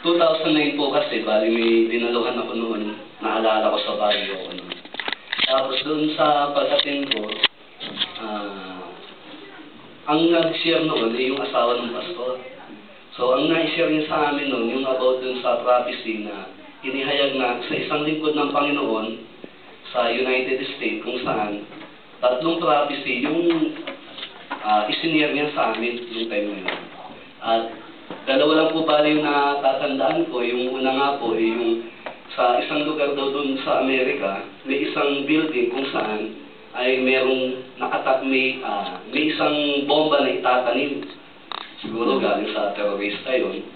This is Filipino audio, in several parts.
2009 po kasi, bali may dinaluhan ako noon, naalala ko sa Baguio ako noon. Tapos doon sa pagdating ko, ang nag-share noon ay yung asawa ng pastor. So, ang na-share niya sa amin noon, yung about dun sa prophecy na inihayag na sa isang lingkod ng Panginoon sa United States, kung saan tatlong prophecy yung isinare niya sa amin yung time na yun. At dalawa lang po bali yung natatandaan ko. Yung una nga po ay yung sa isang lugar daw doon sa Amerika, may isang building kung saan ay merong may isang bomba na itatanim. Siguro galing sa terorista yun.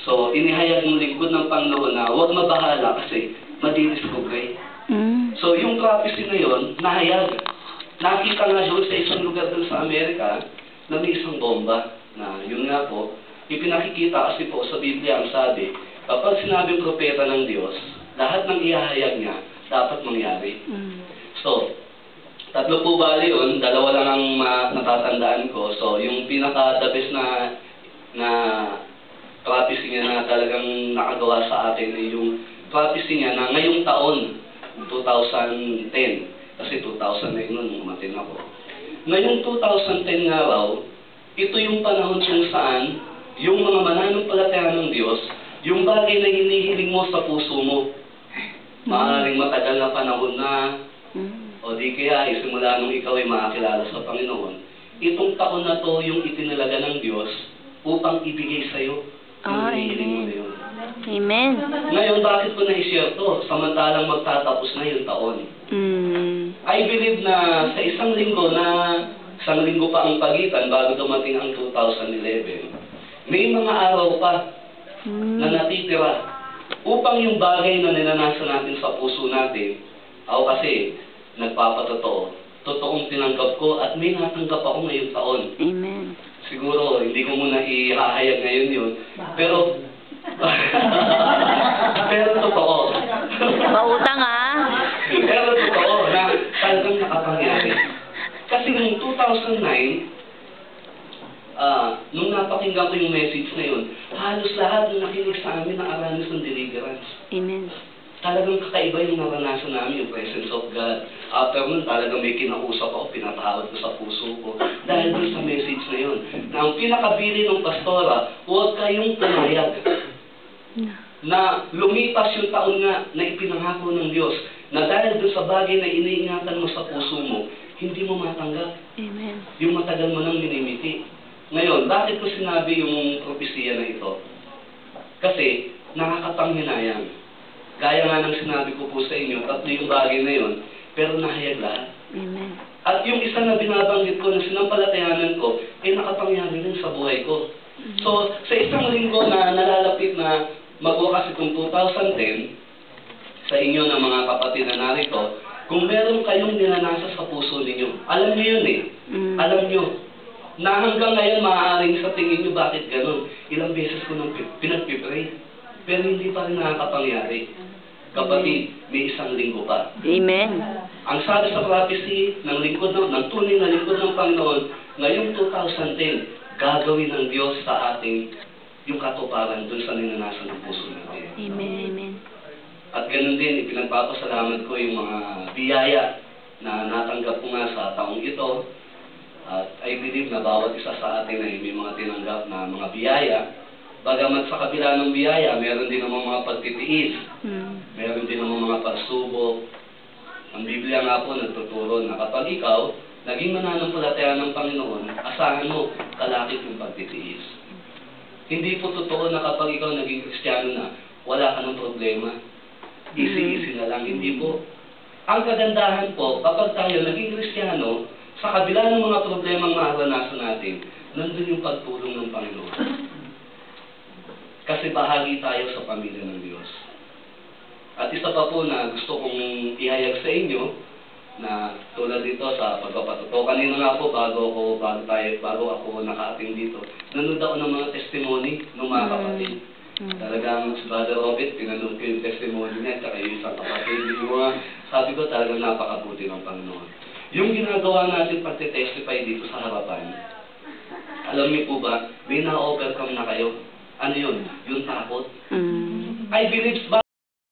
So, inihayag ng lingkod ng Panginoon na huwag mabahala kasi madidiscover. So, yung prophecy na yun, nahayag. Nakita nga doon sa isang lugar doon sa Amerika na may isang bomba na yun nga po, ipinakikita kasi po sa Biblia ang sabi, kapag sinabing propeta ng Diyos, lahat ng ihahayag niya dapat mangyari. So, tatlo po bali yun, dalawa lang ang natatandaan ko. So, yung pinaka-the best na prophecy niya na talagang nakagawa sa atin ay yung prophecy niya na ngayong taon, 2010. Kasi 2009 nun, umatin ako. Ngayong 2010 nga raw, ito yung panahon kung saan yung mga mananampalataya ng Diyos, yung bagay na hinihiling mo sa puso mo, maaaring matagal na panahon na, o di kaya simula nung ikaw ay makakilala sa Panginoon, itong taon na to yung itinalaga ng Diyos upang ibigay sa'yo yung hinihiling mo na yun. Amen. Ngayon, bakit ko na-share to? Samantalang magtatapos na yung taon. I believe na sa isang linggo pa ang pagitan bago dumating ang 2011, may mga araw pa na natitira upang yung bagay na ninanasan natin sa puso natin, ako kasi nagpapatotoo, totoong tinanggap ko at may natanggap ako ngayong taon. Amen. Siguro, hindi ko muna ihahayag ngayon yun, pero pero totoo. Pautang Pero totoo na talagang nakapangyari. Kasi noong 2009, nung napakinggan ko yung message na yun, halos lahat ng nakinig sa amin na aranis ng deliverance. Amen. Talagang kakaiba yung naranasan namin, yung presence of God. After nun, talagang may kinausap ako, pinatawad ko sa puso ko. Dahil doon sa message na yun, na ang pinakabili ng pastora, huwag kayong pumayag na lumipas yung taon nga na ipinangako ng Diyos, na dahil doon sa bagay na iniingatan mo sa puso mo, hindi mo matanggap. Amen. Yung matagal mo nang minimiti. Ngayon, bakit ko sinabi yung propesiya na ito? Kasi, nakakapanghinayang. Gaya nga ng sinabi ko po sa inyo, tatlo yung bagay na yun, pero nahayag lahat. Amen. At yung isa na binabanggit ko, na sinampalatayanan ko, ay nakapangyari rin sa buhay ko. So, sa isang linggo na nalalapit na magwakas itong 2010, sa inyo ng mga kapatid na narito, kung meron kayong ninanasa sa puso ninyo, alam niyo yun eh. Alam niyo, na hanggang ngayon maaaring sa tingin niyo bakit ganun. Ilang beses ko nang pinagpipray, pero hindi pa rin nakakapangyari. Kapatid, may isang linggo pa. Amen. Ang sabi sa prophecy ng tunay na lingkod ng Panginoon, ngayong 2010, gagawin ng Diyos sa ating yung katuparan dun sa ninanasan ng puso natin. Amen. Amen. At ganun din, ipinagpapasalamat ko yung mga biyaya na natanggap ko nga sa taong ito. At I believe na bawat isa sa atin ay may mga tinanggap na mga biyaya. Bagamat sa kabila ng biyaya, meron din namang mga pagtitiis. Meron din namang mga pagsubok. Ang Biblia nga po nagtuturo na kapag ikaw naging mananampalataya ng Panginoon, asahan mo, kalakip yung pagtitiis. Hindi po totoo na kapag ikaw naging Kristiyano na, wala ka ng problema. Easy-easy na lang. Hindi po. Ang kagandahan po, kapag tayo naging Kristiyano, sa kabila ng mga problemang maranasan natin, nandun yung pagtulong ng Panginoon. Kasi bahagi tayo sa pamilya ng Diyos. At isa pa po na gusto kong ihayag sa inyo, na tulad dito sa pagpapatuto. Kanina nga po, bago ako nakaating dito, nanood ako ng mga testimony ng mga kapatid. Talagang si Brother Robert, pinanood ko yung testimony niya, tsaka yung isang kapatid. Yung mga, sabi ko talagang napakabuti ng Panginoon. Yung ginagawa natin pagte-testify dito sa harapan, alam niyo po ba, may na-overcome na kayo. Ano yun? Yung takot. Mm. I believe